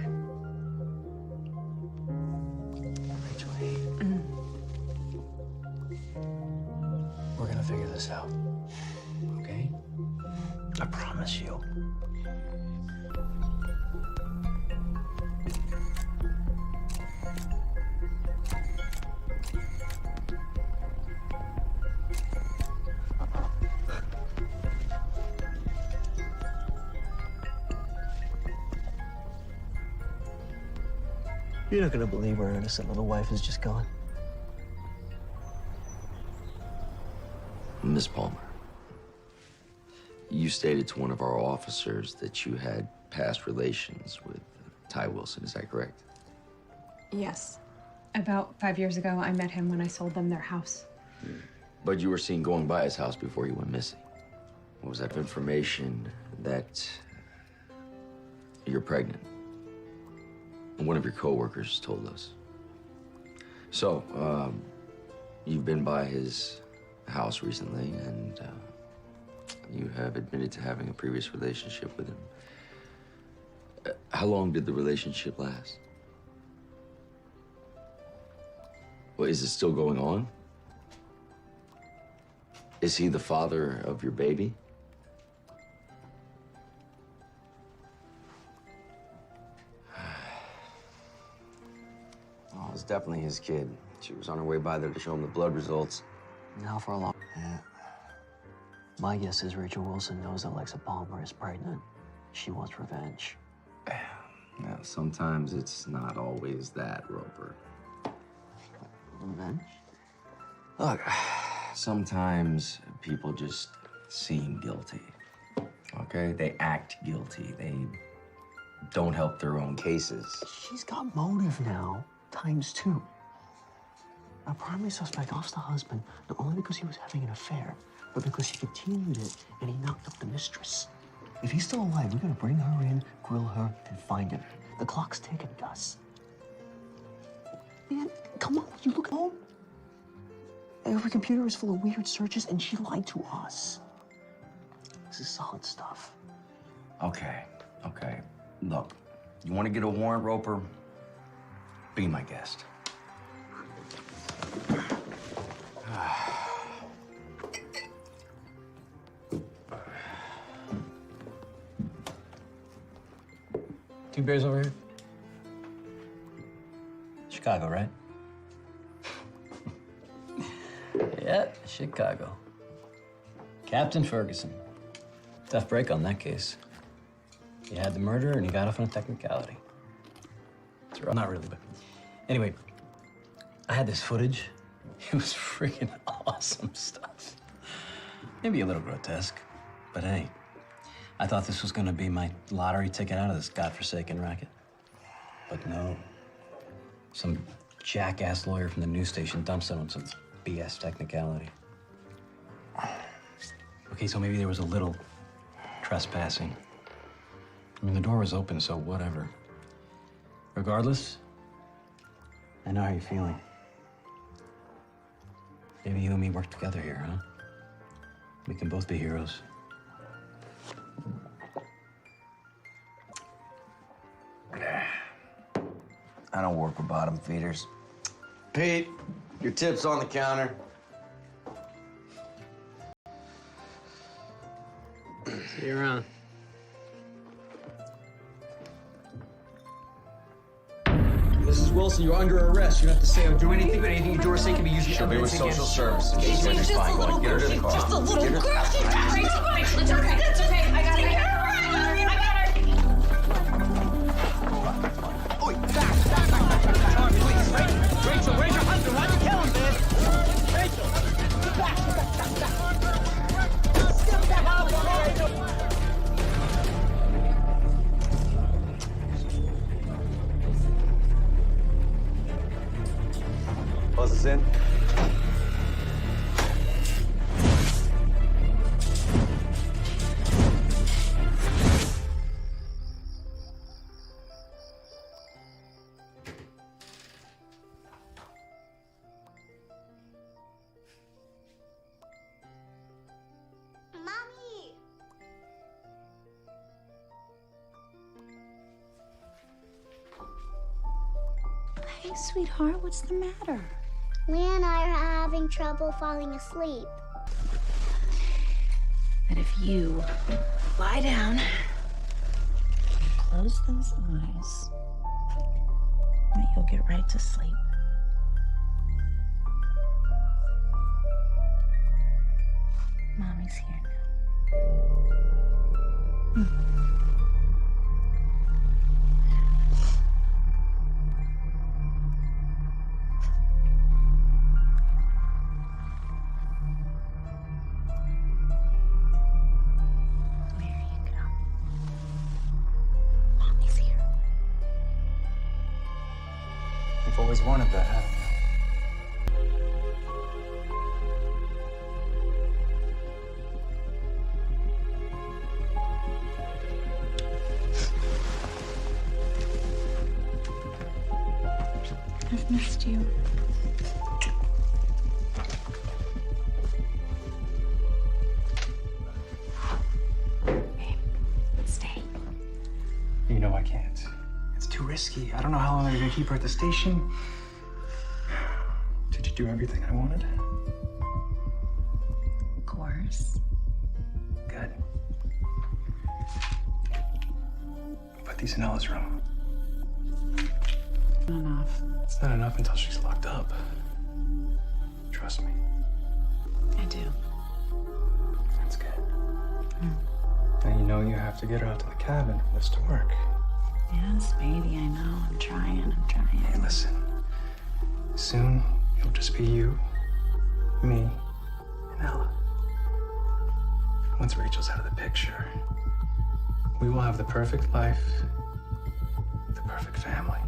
Rachel, we're gonna figure this out, okay? I promise you. You're not gonna believe where our innocent little wife is just gone. Miss Palmer, you stated to one of our officers that you had past relations with Ty Wilson. Is that correct? Yes. About 5 years ago, I met him when I sold them their house. But you were seen going by his house before he went missing. What was that information that you're pregnant? And one of your coworkers told us. So, you've been by his house recently, and you have admitted to having a previous relationship with him. How long did the relationship last? Well, is it still going on? Is he the father of your baby? Oh, it was definitely his kid. She was on her way by there to show him the blood results. Now for a long... Yeah. My guess is Rachel Wilson knows that Alexa Palmer is pregnant. She wants revenge. Yeah, sometimes it's not always that, Roper. Revenge? Look, sometimes people just seem guilty, okay? They act guilty. They don't help their own cases. She's got motive now, ×2. Our primary suspect lost the husband, not only because he was having an affair, but because he continued it and he knocked up the mistress. If he's still alive, we gotta bring her in, grill her, and find him. The clock's ticking, Gus. Man, come on, you look at home. Every computer is full of weird searches, and she lied to us. This is solid stuff. Okay. Look, you want to get a warrant, Roper? Be my guest. Two beers over here. Chicago, right? Yeah, Chicago. Captain Ferguson. Tough break on that case. He had the murder and he got off on a technicality. It's rough. Not really, but anyway, I had this footage. It was freaking awesome stuff. Maybe a little grotesque, but hey, I thought this was gonna be my lottery ticket out of this godforsaken racket. But no. Some jackass lawyer from the news station dumps it on some BS technicality. Okay, so maybe there was a little trespassing. I mean, the door was open, so whatever. Regardless, I know how you're feeling. Maybe you and me work together here, huh? We can both be heroes. I don't work with bottom feeders. Pete, your tip's on the counter. See you around. Mrs. Wilson, you're under arrest. You don't have to say or do anything, but anything you do or say can be used as She'll be with evidence social against you. services. She's Fine, go on, get her to the car. Just a little Get her- girl. She's got me. It's okay. It's okay. I got it. Rachel, where's your husband? Why'd you kill him, man? Rachel! Buzz us in. Mommy! Hey, sweetheart, what's the matter? Leah and I are having trouble falling asleep. That if you lie down, close those eyes, that you'll get right to sleep. Mommy's here now. You've always wanted that, haven't I've missed you. Stay. you? You know I can't. It's too risky. I don't know how long they're gonna keep her at the station. Did you do everything I wanted? Of course. Good. Put these in Ella's room. Not enough. It's not enough until she's locked up. Trust me. I do. That's good. And you know you have to get her out to the cabin for this to work. Yes, baby, I know. I'm trying. Hey, listen. Soon, it'll just be you, me, and Ella. Once Rachel's out of the picture, we will have the perfect life, the perfect family.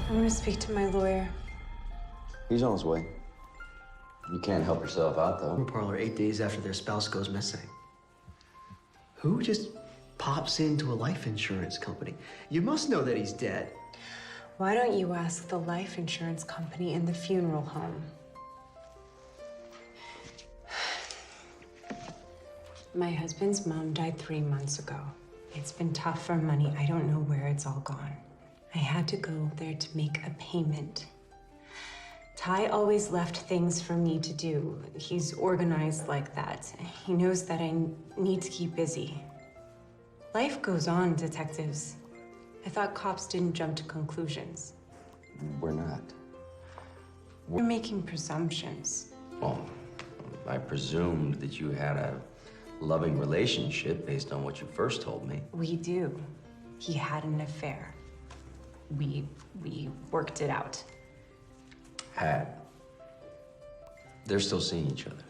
I'm gonna speak to my lawyer. He's on his way. You can't help yourself out, though. Parlor 8 days after their spouse goes missing. Who just pops into a life insurance company? You must know that he's dead. Why don't you ask the life insurance company in the funeral home? My husband's mom died 3 months ago. It's been tough for money. I don't know where it's all gone. I had to go there to make a payment. Ty always left things for me to do. He's organized like that. He knows that I need to keep busy. Life goes on, detectives. I thought cops didn't jump to conclusions. We're not. You're making presumptions. Well, I presumed that you had a loving relationship based on what you first told me. We do. He had an affair. We worked it out. Had. They're still seeing each other.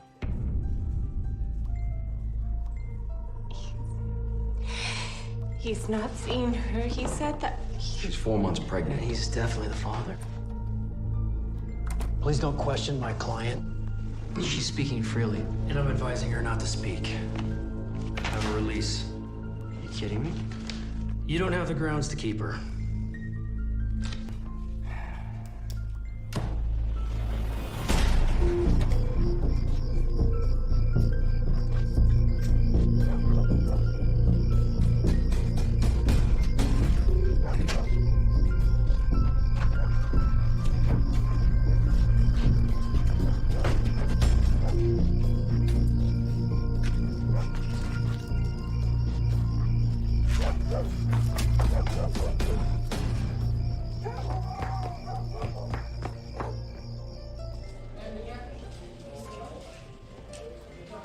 He's not seeing her. He said that. She's 4 months pregnant. He's definitely the father. Please don't question my client. She's speaking freely, and I'm advising her not to speak. Have a release. You kidding me? You don't have the grounds to keep her.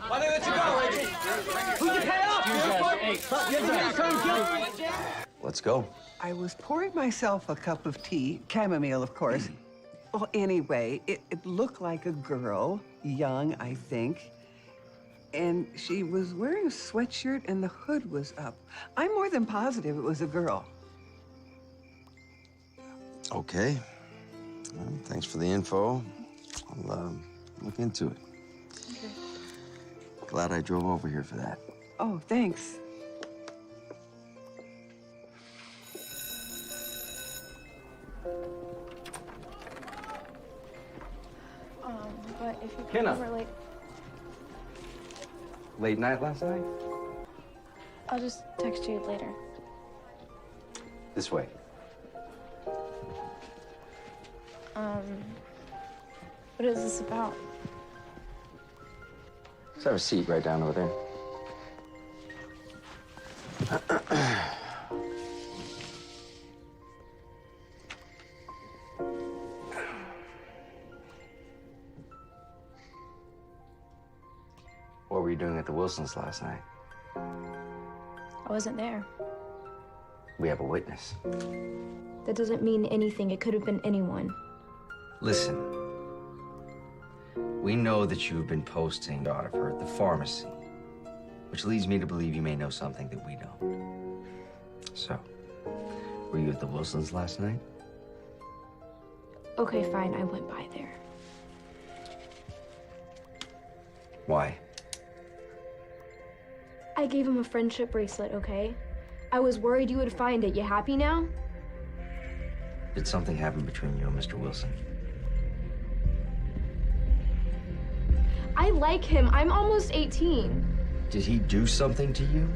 Why did they let you go, Reggie? Who'd you pay off? Let's go. I was pouring myself a cup of tea, chamomile, of course. Well, anyway, it looked like a girl, young, I think. And she was wearing a sweatshirt and the hood was up. I'm more than positive it was a girl. Okay. Well, thanks for the info. I'll look into it. Okay. Glad I drove over here for that. Oh, thanks. But if you come Kenna. over late, Late night last night? I'll just text you later. This way. What is this about? Let's have a seat right down over there. What were you doing at the Wilsons last night? I wasn't there. We have a witness. That doesn't mean anything. It could have been anyone. Listen, we know that you've been posting out of her at the pharmacy, which leads me to believe you may know something that we don't. So, were you at the Wilsons last night? Okay, fine. I went by there. Why? I gave him a friendship bracelet, okay? I was worried you would find it. You happy now? Did something happen between you and Mr. Wilson? I like him. I'm almost 18. Did he do something to you?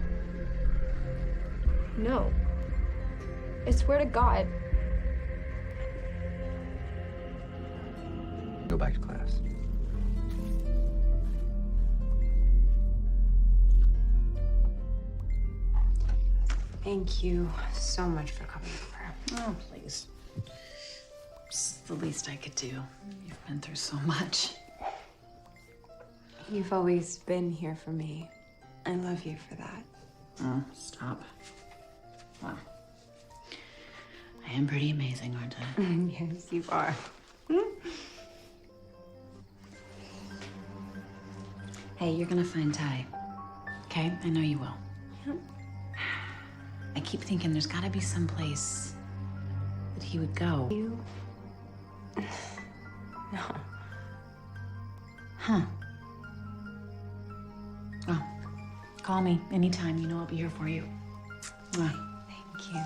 No. I swear to God. Go back to class. Thank you so much for coming over. Oh, please. It's the least I could do. You've been through so much. You've always been here for me. I love you for that. Oh, stop. Wow. I am pretty amazing, aren't I? Yes, you are. Hey, you're gonna find Ty. Okay? I know you will. Yep. I keep thinking there's gotta be some place that he would go. You? No. Huh. Oh, call me anytime. You know I'll be here for you. Mwah. Thank you.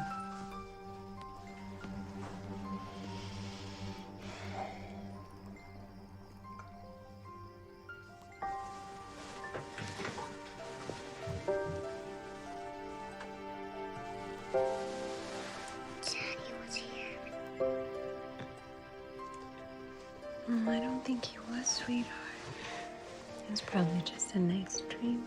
Daddy was here. Oh, I don't think he was, sweetheart. It was probably just a nice dream.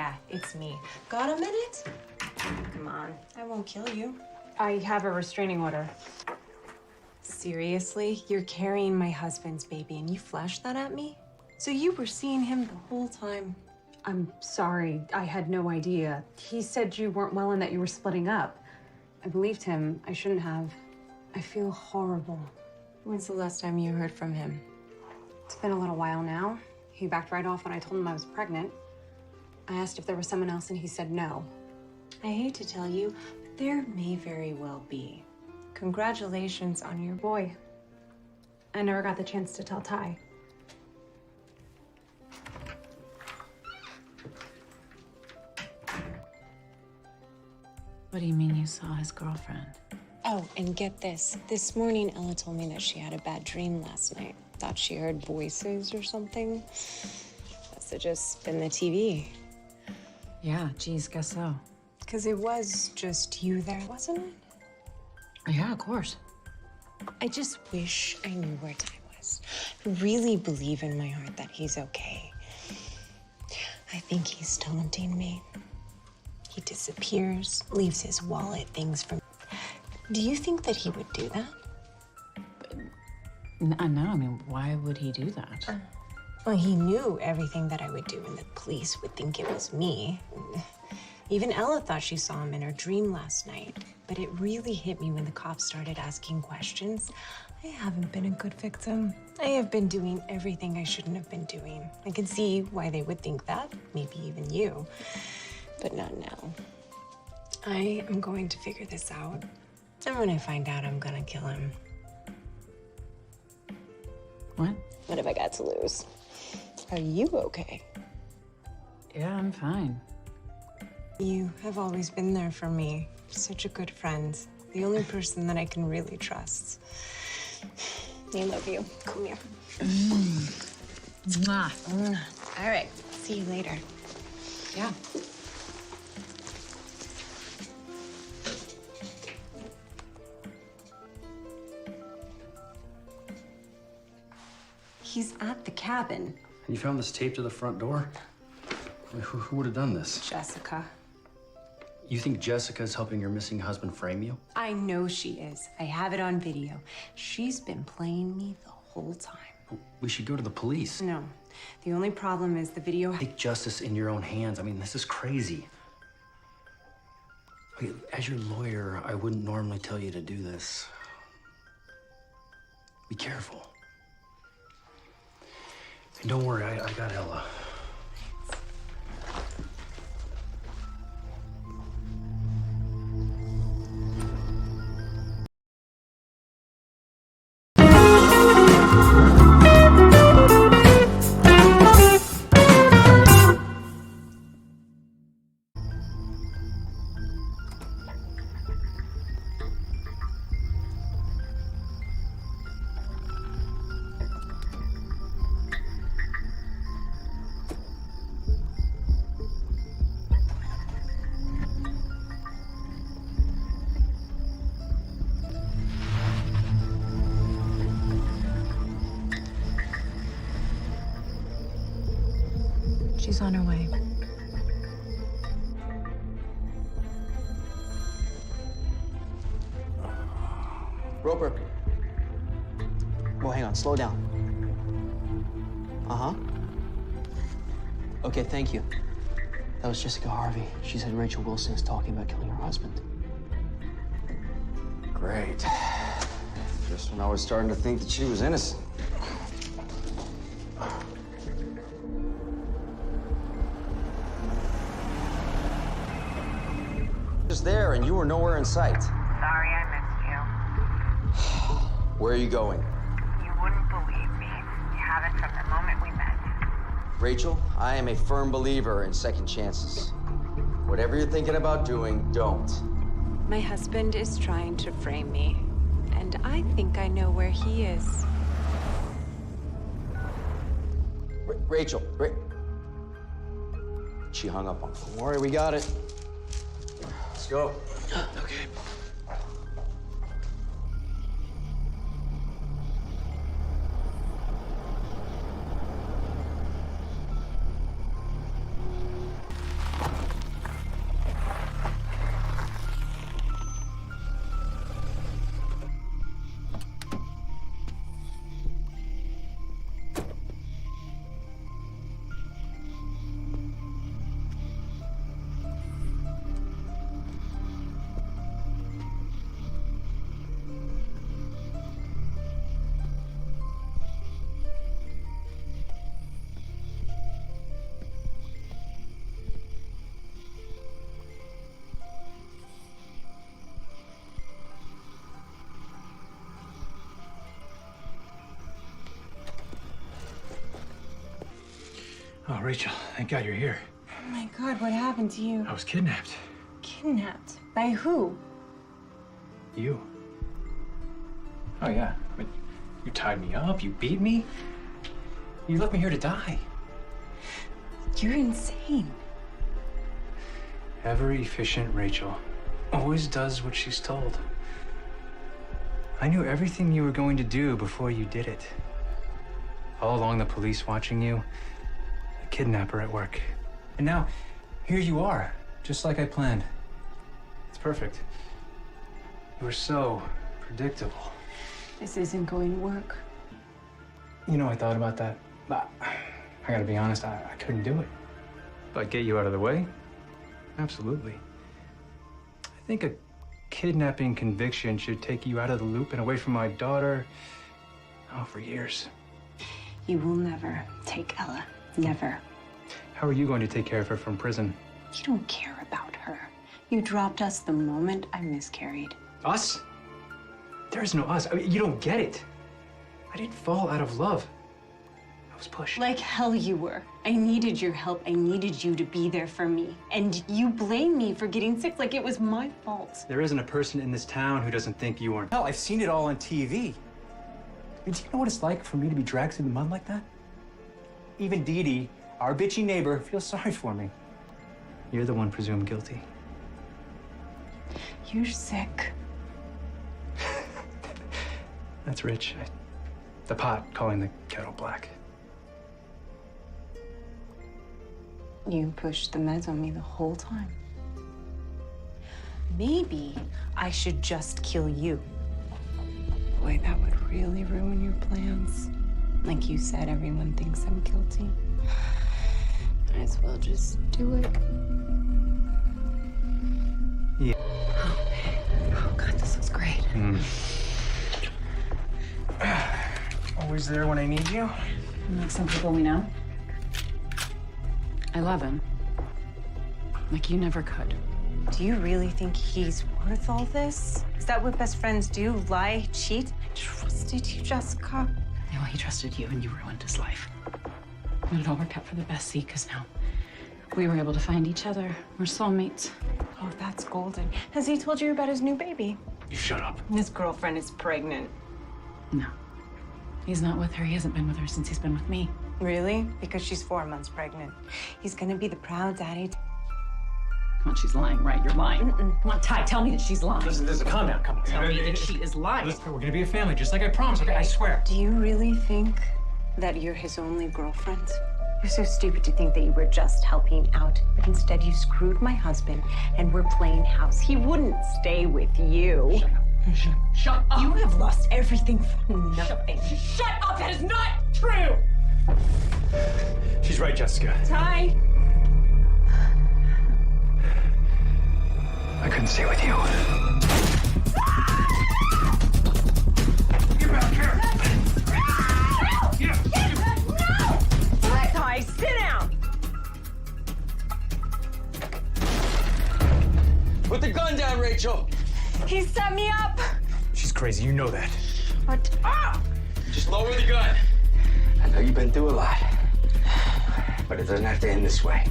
Yeah, it's me. Got a minute? Come on, I won't kill you. I have a restraining order. Seriously? You're carrying my husband's baby and you flashed that at me? So you were seeing him the whole time? I'm sorry. I had no idea. He said you weren't well and that you were splitting up. I believed him. I shouldn't have. I feel horrible. When's the last time you heard from him? It's been a little while now. He backed right off when I told him I was pregnant. I asked if there was someone else and he said no. I hate to tell you, but there may very well be. Congratulations on your boy. I never got the chance to tell Ty. What do you mean you saw his girlfriend? Oh, and get this. This morning, Ella told me that she had a bad dream last night. Thought she heard voices or something. Must have just been the TV. Yeah, geez, guess so. Because it was just you there, wasn't it? Yeah, of course. I just wish I knew where Ty was. I really believe in my heart that he's okay. I think he's taunting me. He disappears, leaves his wallet, things from... Do you think that he would do that? No, I mean, why would he do that? Well, he knew everything that I would do, and the police would think it was me. Even Ella thought she saw him in her dream last night. But it really hit me when the cops started asking questions. I haven't been a good victim. I have been doing everything I shouldn't have been doing. I can see why they would think that, maybe even you. But not now. I am going to figure this out. And when I find out, I'm gonna kill him. What? What have I got to lose? Are you okay? Yeah, I'm fine. You have always been there for me. Such a good friend. The only person that I can really trust. I love you. Come here. Mwah. All right. See you later. Yeah. He's at the cabin. You found this tape to the front door? I mean, who would have done this? Jessica. You think Jessica's helping your missing husband frame you? I know she is. I have it on video. She's been playing me the whole time. We should go to the police. No. The only problem is the video... Take justice in your own hands. I mean, this is crazy. Okay, as your lawyer, I wouldn't normally tell you to do this. Be careful. And don't worry, I got Ella. She's on her way. Roper. Well, hang on, slow down. Uh-huh. Okay, thank you. That was Jessica Harvey. She said Rachel Wilson is talking about killing her husband. Great. Just when I was starting to think that she was innocent. Just there, and you were nowhere in sight. Sorry I missed you. Where are you going? You wouldn't believe me. You haven't from the moment we met. Rachel, I am a firm believer in second chances. Whatever you're thinking about doing, don't. My husband is trying to frame me, and I think I know where he is. Rachel, she hung up on me. Don't worry, we got it. Let's go. Okay. Rachel, thank God you're here. Oh my God, what happened to you? I was kidnapped. Kidnapped? By who? You. Oh, yeah. But you tied me up, you beat me. You left me here to die. You're insane. Ever efficient Rachel always does what she's told. I knew everything you were going to do before you did it. All along, the police watching you, a kidnapper at work. And now, here you are, just like I planned. It's perfect. You were so predictable. This isn't going to work. You know, I thought about that, but I gotta be honest, I couldn't do it. But get you out of the way? Absolutely. I think a kidnapping conviction should take you out of the loop and away from my daughter, for years. You will never take Ella. Never. How are you going to take care of her from prison? You don't care about her. You dropped us the moment I miscarried. Us? There is no us. I mean, you don't get it. I didn't fall out of love. I was pushed. Like hell you were. I needed your help. I needed you to be there for me. And you blame me for getting sick like it was my fault. There isn't a person in this town who doesn't think you are. Hell, I've seen it all on TV. Do you know what it's like for me to be dragged through the mud like that? Even Dee Dee, our bitchy neighbor, feels sorry for me. You're the one presumed guilty. You're sick. That's rich. The pot calling the kettle black. You pushed the meds on me the whole time. Maybe I should just kill you. Boy, that would really ruin your plans. Like you said, everyone thinks I'm guilty. Might as well just do it. Yeah. Oh, God, this looks great. Always there when I need you. Like some people we know. I love him. Like you never could. Do you really think he's worth all this? Is that what best friends do? Lie, cheat? I trusted you, Jessica. No, he trusted you and you ruined his life. But it all worked out for the best, see, because now we were able to find each other. We're soulmates. Oh, that's golden. Has he told you about his new baby? You shut up. His girlfriend is pregnant. No. He's not with her. He hasn't been with her since he's been with me. Really? Because she's 4 months pregnant. He's gonna be the proud daddy. Come on, she's lying, right? You're lying. Come on, Ty, tell me that she's lying. Listen, calm down, come on. Tell me that she is lying. Listen, we're gonna be a family, just like I promised, okay? I swear. Do you really think that you're his only girlfriend? You're so stupid to think that you were just helping out. But instead, you screwed my husband and we're playing house. He wouldn't stay with you. Shut up. You have lost everything for nothing. Shut up! That is not true! She's right, Jessica. Ty! I couldn't stay with you. Get back here! Let Ty, sit down! Put the gun down, Rachel. He set me up! She's crazy, you know that. What? Ah! Just lower the gun. I know you've been through a lot, but it doesn't have to end this way.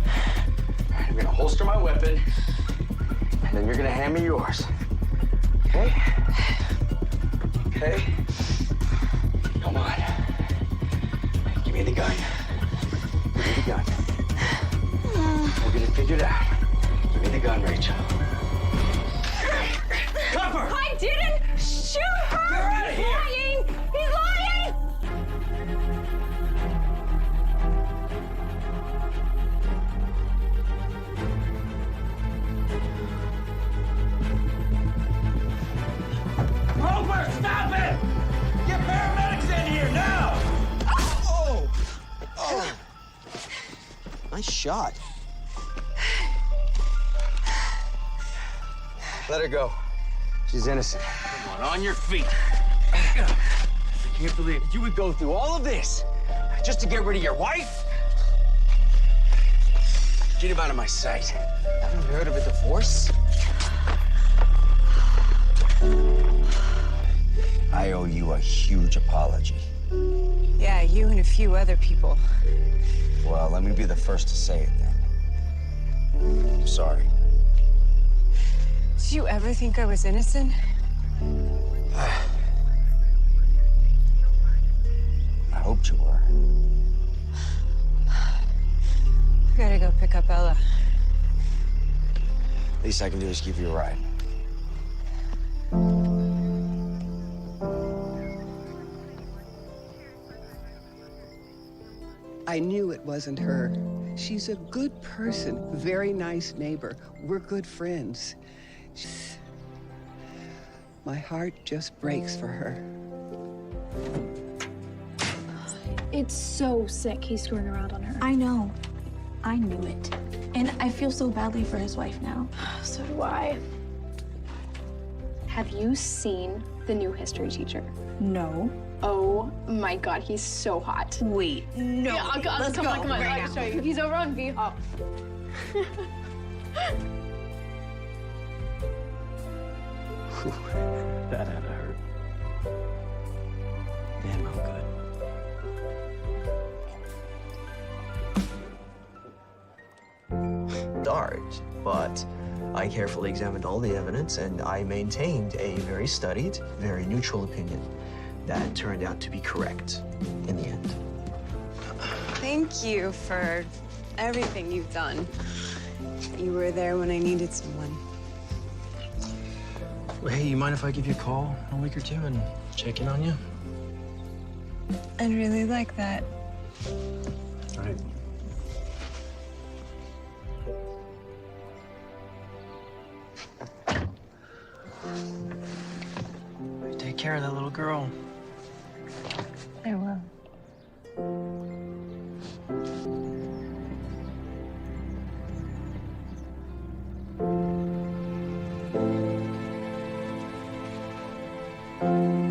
I'm gonna holster my weapon, and then you're gonna hand me yours. Okay? Okay? Come on. Give me the gun. Give me the gun. We're gonna figure it out. Give me the gun, Rachel. Cover! I didn't shoot her! Get out of here! He's lying! He's lying! Roper, stop it! Get paramedics in here now! Oh! Oh! Nice shot. Let her go. She's innocent. Come on your feet. I can't believe you would go through all of this just to get rid of your wife? Get him out of my sight. Haven't you heard of a divorce? I owe you a huge apology. Yeah, you and a few other people. Well, let me be the first to say it then. I'm sorry. Did you ever think I was innocent? I hoped you were. I gotta go pick up Ella. Least I can do is give you a ride. I knew it wasn't her. She's a good person, very nice neighbor. We're good friends. My heart just breaks for her. It's so sick he's screwing around on her. I know. I knew it. And I feel so badly for his wife now. So do I. Have you seen the new history teacher? No. Oh my God, he's so hot. Wait, no. Yeah, Let's come go on, come on. right I'll now. show you. He's over on V. Oh. That had to hurt. Damn, how good. Dart, but I carefully examined all the evidence and I maintained a very studied, very neutral opinion that turned out to be correct in the end. Thank you for everything you've done. You were there when I needed someone. Well, hey, you mind if I give you a call in a week or two and check in on you? I'd really like that. All right. Take care of that little girl. I will. Thank you.